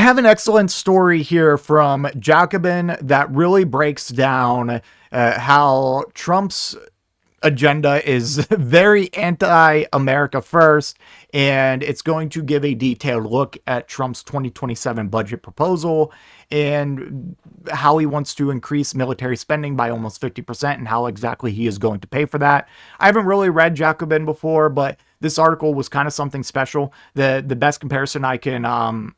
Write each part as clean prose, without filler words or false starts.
I have an excellent story here from Jacobin that really breaks down how Trump's agenda is very anti-America first, and it's going to give a detailed look at Trump's 2027 budget proposal and how he wants to increase military spending by almost 50% and how exactly he is going to pay for that. I haven't really read Jacobin before, but this article was kind of something special. The best comparison I can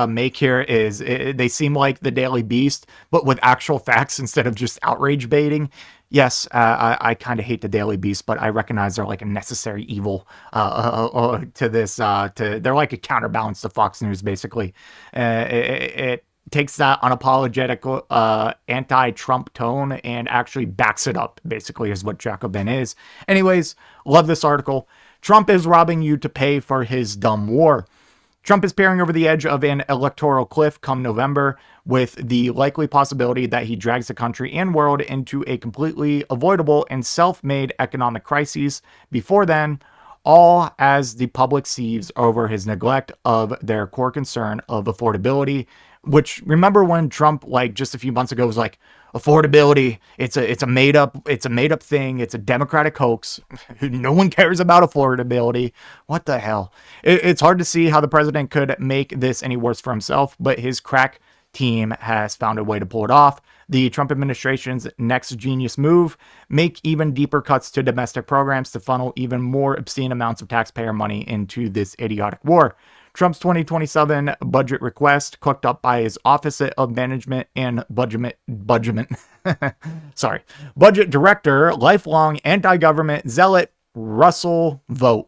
make here is they seem like the Daily Beast, but with actual facts instead of just outrage baiting. Yes, I kind of hate the Daily Beast, but I recognize they're like a necessary evil to this. They're like a counterbalance to Fox News, basically. It takes that unapologetic anti-Trump tone and actually backs it up, basically, is what Jacobin is. Anyways, love this article. Trump is robbing you to pay for his dumb war. Trump is peering over the edge of an electoral cliff come November, with the likely possibility that he drags the country and world into a completely avoidable and self-made economic crisis before then, all as the public seethes over his neglect of their core concern of affordability. Which, remember when Trump, like just a few months ago, was like, affordability, it's a made up thing, it's a Democratic hoax. No one cares about affordability. What the hell? It's hard to see how the president could make this any worse for himself, but his crack team has found a way to pull it off. The Trump administration's next genius move: make even deeper cuts to domestic programs to funnel even more obscene amounts of taxpayer money into this idiotic war. Trump's 2027 budget request, cooked up by his Office of Management and Budget Director, lifelong anti-government zealot Russell Vogt.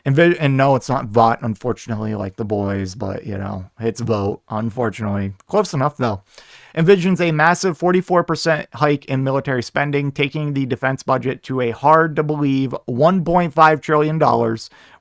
And no, it's not Vought, unfortunately, like the boys, but, you know, it's Vogt, unfortunately. Close enough, though. Envisions a massive 44% hike in military spending, taking the defense budget to a hard-to-believe $1.5 trillion.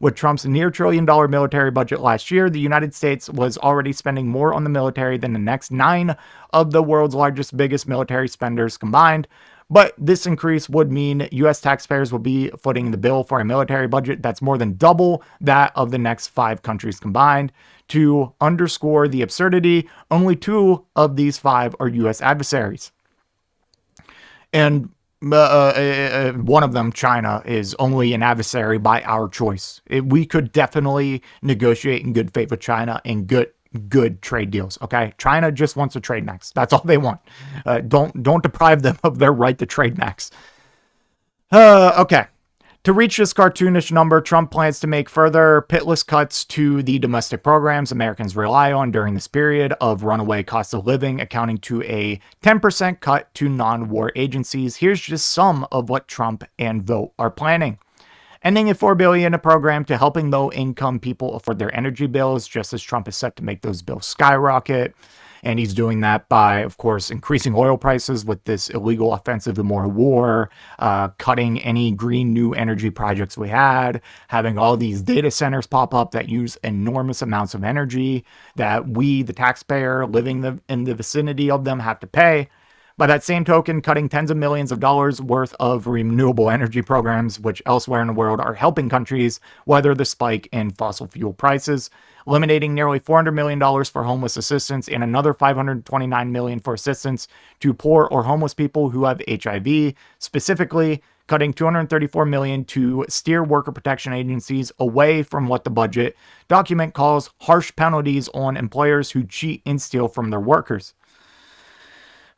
With Trump's near-trillion-dollar military budget last year, the United States was already spending more on the military than the next 9 of the world's biggest military spenders combined. But this increase would mean U.S. taxpayers will be footing the bill for a military budget that's more than double that of the next 5 countries combined. To underscore the absurdity, only 2 of these 5 are U.S. adversaries. And one of them, China, is only an adversary by our choice. We could definitely negotiate in good faith with China and good trade deals. Okay, China just wants to trade next. That's all they want. Don't deprive them of their right to trade next. Okay. To reach this cartoonish number, Trump plans to make further pitiless cuts to the domestic programs Americans rely on during this period of runaway cost of living, accounting to a 10% cut to non-war agencies. Here's just some of what Trump and Vogt are planning. Ending a $4 billion program to helping low-income people afford their energy bills, just as Trump is set to make those bills skyrocket. And he's doing that by, of course, increasing oil prices with this illegal offensive immoral war, cutting any green new energy projects we had, having all these data centers pop up that use enormous amounts of energy that we, the taxpayer living in the vicinity of them, have to pay. By that same token, cutting tens of millions of dollars worth of renewable energy programs, which elsewhere in the world are helping countries weather the spike in fossil fuel prices, eliminating nearly $400 million for homeless assistance and another $529 million for assistance to poor or homeless people who have HIV, specifically cutting $234 million to steer worker protection agencies away from what the budget document calls harsh penalties on employers who cheat and steal from their workers.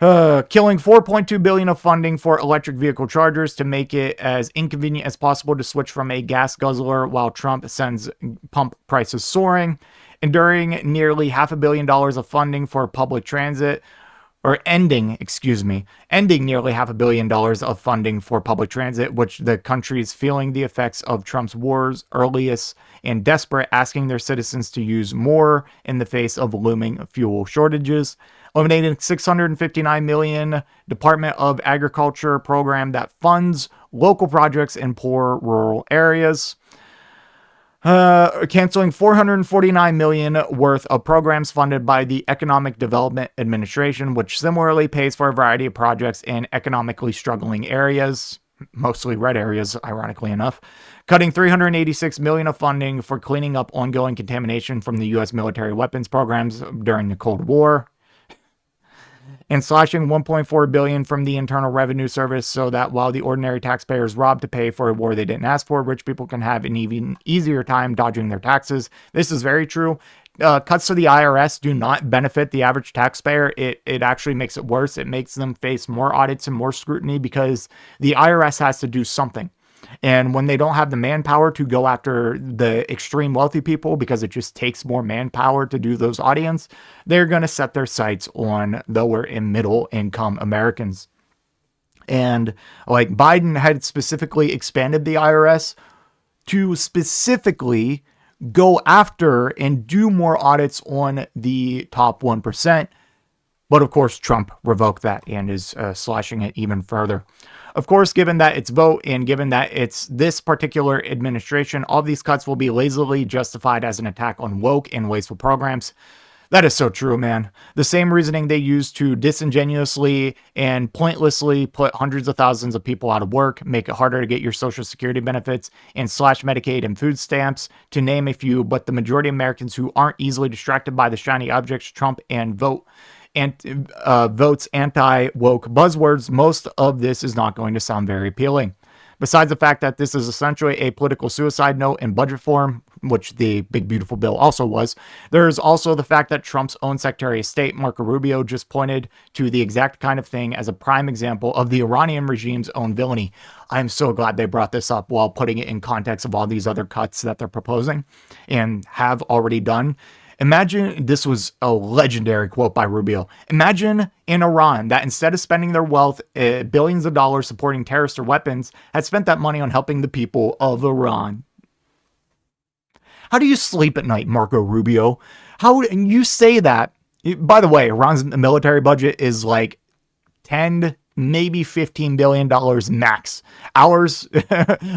Killing $4.2 billion of funding for electric vehicle chargers to make it as inconvenient as possible to switch from a gas guzzler while Trump sends pump prices soaring. Enduring nearly $500 million of funding for public transit, or ending nearly $500 million of funding for public transit, which the country's feeling the effects of Trump's wars earliest and desperate, asking their citizens to use more in the face of looming fuel shortages. Eliminating $659 million Department of Agriculture program that funds local projects in poor rural areas. Canceling $449 million worth of programs funded by the Economic Development Administration, which similarly pays for a variety of projects in economically struggling areas. mostly red areas, ironically enough, cutting $386 million of funding for cleaning up ongoing contamination from the U.S. military weapons programs during the Cold War, and slashing $1.4 billion from the Internal Revenue Service so that while the ordinary taxpayers robbed to pay for a war they didn't ask for, rich people can have an even easier time dodging their taxes. This is very true. Cuts to the IRS do not benefit the average taxpayer. It actually makes it worse. It makes them face more audits and more scrutiny because the IRS has to do something. And when they don't have the manpower to go after the extreme wealthy people, because it just takes more manpower to do those audits, they're going to set their sights on lower and middle income Americans. And like Biden had specifically expanded the IRS to specifically go after and do more audits on the top 1%. But of course, Trump revoked that and is slashing it even further. Of course, given that it's vote and given that it's this particular administration, all these cuts will be lazily justified as an attack on woke and wasteful programs. That is so true, man. The same reasoning they use to disingenuously and pointlessly put hundreds of thousands of people out of work, make it harder to get your Social Security benefits, and slash Medicaid and food stamps, to name a few, but the majority of Americans who aren't easily distracted by the shiny objects Trump and votes anti-woke buzzwords, most of this is not going to sound very appealing. Besides the fact that this is essentially a political suicide note in budget form, which the big beautiful bill also was, there is also the fact that Trump's own Secretary of State, Marco Rubio, just pointed to the exact kind of thing as a prime example of the Iranian regime's own villainy. I'm so glad they brought this up while putting it in context of all these other cuts that they're proposing and have already done. Imagine, this was a legendary quote by Rubio. Imagine in Iran that instead of spending their wealth, billions of dollars supporting terrorists or weapons, had spent that money on helping the people of Iran. How do you sleep at night, Marco Rubio? How you say that? By the way, Iran's military budget is like 10, maybe $15 billion max. Ours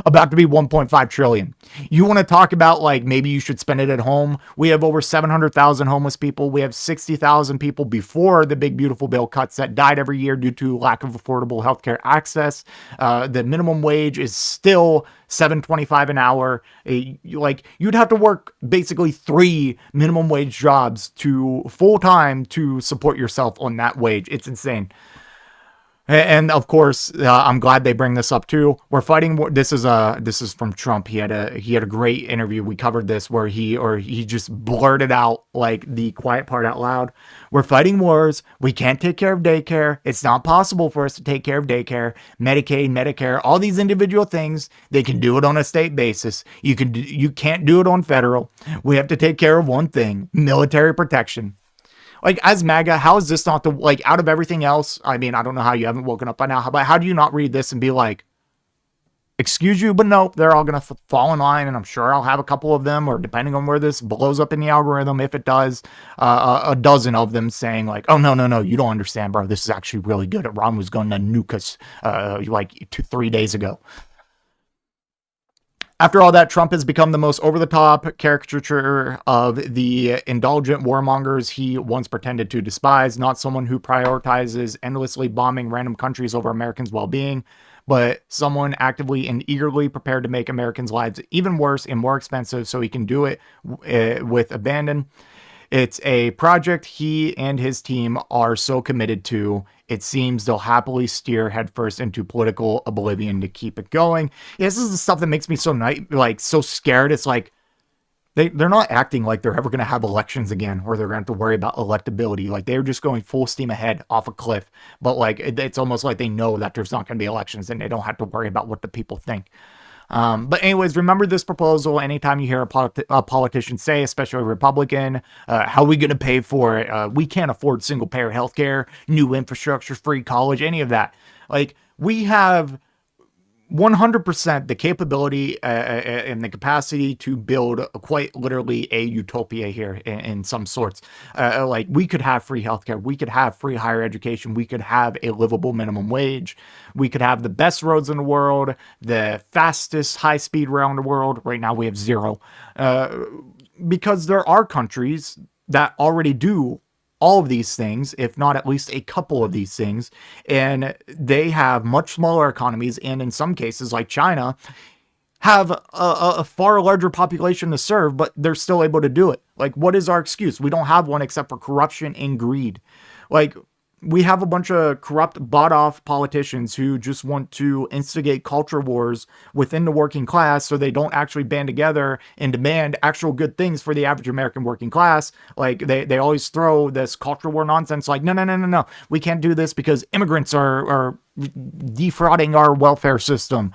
about to be 1.5 trillion. You want to talk about like maybe you should spend it at home? We have over 700,000 homeless people. We have 60,000 people before the big beautiful bill cuts that died every year due to lack of affordable healthcare access. The minimum wage is still $7.25 an hour. Like you'd have to work basically 3 minimum wage jobs to full time to support yourself on that wage. It's insane. And of course, I'm glad they bring this up too. We're fighting. This is from Trump. He had a great interview. We covered this where he just blurted out like the quiet part out loud. We're fighting wars. We can't take care of daycare. It's not possible for us to take care of daycare, Medicaid, Medicare, all these individual things. They can do it on a state basis. You can't do it on federal. We have to take care of one thing: military protection. Like, as MAGA, how is this not the, like, out of everything else? I mean, I don't know how you haven't woken up by now, but how do you not read this and be like, excuse you, but no, they're all going to fall in line, and I'm sure I'll have a couple of them, or depending on where this blows up in the algorithm, if it does, a dozen of them saying like, oh, no, you don't understand, bro. This is actually really good. Iran was going to nuke us like 2-3 days ago. After all that, Trump has become the most over-the-top caricature of the indulgent warmongers he once pretended to despise, not someone who prioritizes endlessly bombing random countries over Americans' well-being, but someone actively and eagerly prepared to make Americans' lives even worse and more expensive so he can do it with abandon. It's a project he and his team are so committed to, it seems they'll happily steer headfirst into political oblivion to keep it going. Yeah, this is the stuff that makes me so scared. It's like they're not acting like they're ever going to have elections again, or they're going to have to worry about electability. Like they're just going full steam ahead off a cliff. But like it's almost like they know that there's not going to be elections and they don't have to worry about what the people think. But anyways, remember this proposal. Anytime you hear a politician say, especially a Republican, how are we going to pay for it? We can't afford single payer healthcare, new infrastructure, free college, any of that. Like we have 100% the capability and the capacity to build quite literally a utopia here in some sorts. Like we could have free healthcare, we could have free higher education, we could have a livable minimum wage, we could have the best roads in the world, the fastest high-speed rail in the world. Right now we have zero, because there are countries that already do all of these things, if not at least a couple of these things, and they have much smaller economies, and in some cases, like China, have a far larger population to serve, but they're still able to do it. Like, what is our excuse? We don't have one except for corruption and greed. Like, we have a bunch of corrupt, bought-off politicians who just want to instigate culture wars within the working class so they don't actually band together and demand actual good things for the average American working class. Like, they always throw this culture war nonsense like, no. We can't do this because immigrants are defrauding our welfare system.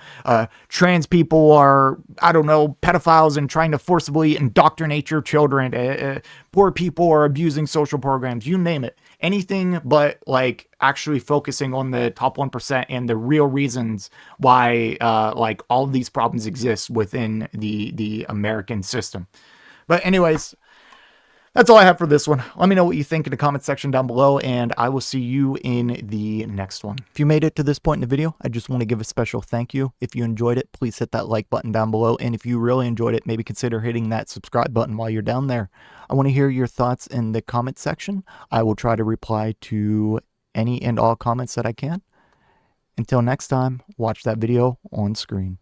Trans people are, I don't know, pedophiles and trying to forcibly indoctrinate your children. Poor people are abusing social programs. You name it. Anything but like actually focusing on the top 1% and the real reasons why like all of these problems exist within the American system. But anyways, that's all I have for this one. Let me know what you think in the comment section down below, and I will see you in the next one. If you made it to this point in the video, I just want to give a special thank you. If you enjoyed it, please hit that like button down below, and if you really enjoyed it, maybe consider hitting that subscribe button while you're down there. I want to hear your thoughts in the comment section. I will try to reply to any and all comments that I can. Until next time, watch that video on screen.